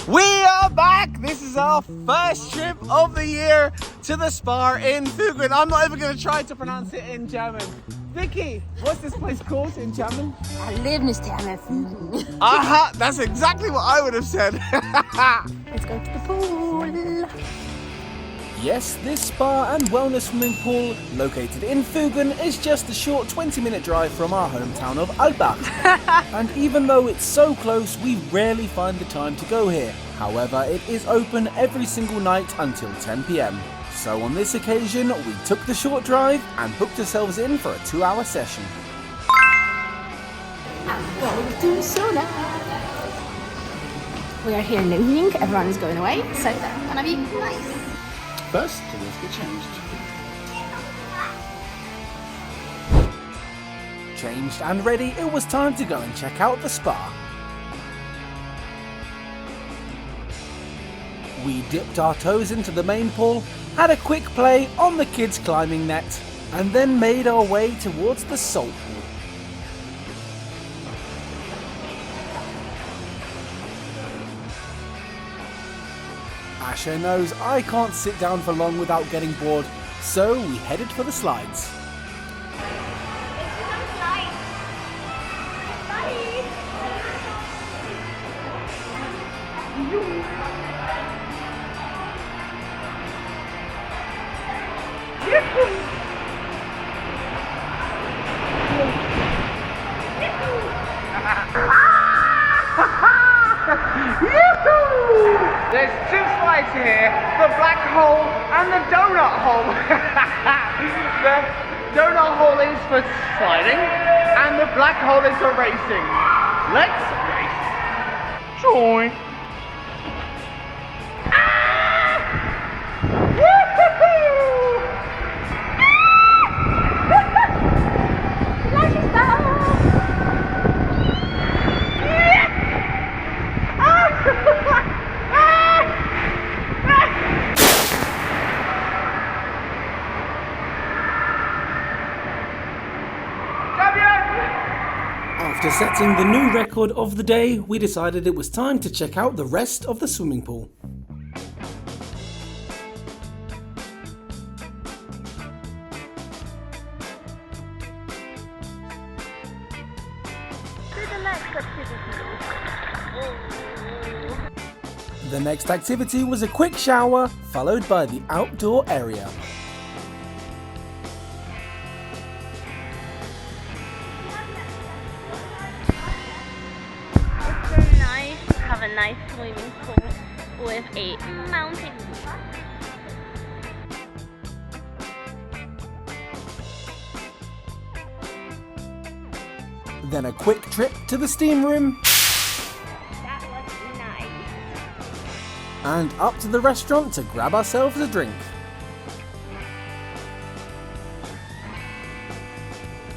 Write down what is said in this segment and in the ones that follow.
We are back! This is our first trip of the year to the spa in Fugen. I'm not even going to try to pronounce it in German. Vicky, what's this place called in German? Erlebnistherme Zillertal. Aha, that's exactly what I would have said. Let's go to the pool. Yes, this spa and wellness swimming pool, located in Fugen, is just a short 20-minute drive from our hometown of Albach. And even though it's so close, we rarely find the time to go here. However, it is open every single night until 10 PM. So on this occasion, we took the short drive and booked ourselves in for a 2-hour session. Going to sauna. We are here in the evening, everyone is going away, so that's gonna be nice. First, let's get changed. Changed and ready, it was time to go and check out the spa. We dipped our toes into the main pool, had a quick play on the kids' climbing net, and then made our way towards the salt pool. Asha knows I can't sit down for long without getting bored, so we headed for the slides. There's 2 slides here, the black hole and the donut hole. The donut hole is for sliding and the black hole is for racing. Let's race. Troy. After setting the new record of the day, we decided it was time to check out the rest of the swimming pool. The next activity was a quick shower, followed by the outdoor area. Have a nice swimming pool with a mountain view. Then a quick trip to the steam room. That was nice. And up to the restaurant to grab ourselves a drink.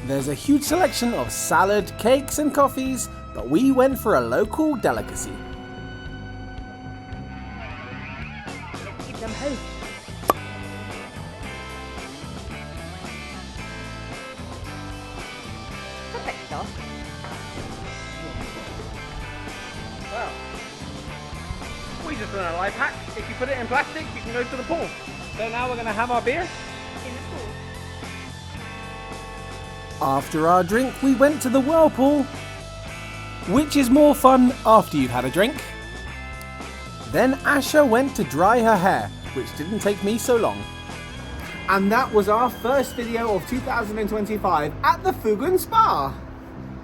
There's a huge selection of salad, cakes and coffees, but we went for a local delicacy. Let's give them hope. Perfecto. Well, we just learned a life hack. If you put it in plastic, you can go to the pool. So now we're going to have our beer. In the pool. After our drink, we went to the whirlpool, which is more fun after you've had a drink. Then Asha went to dry her hair, which didn't take me so long. And that was our first video of 2025 at the Fugen Spa.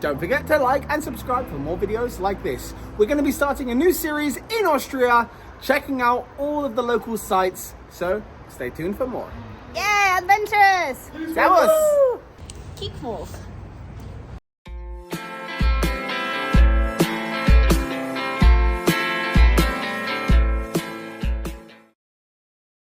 Don't forget to like and subscribe for more videos like this. We're going to be starting a new series in Austria, checking out all of the local sites, so stay tuned for more. Yeah, adventures! Servus! Kickwolf.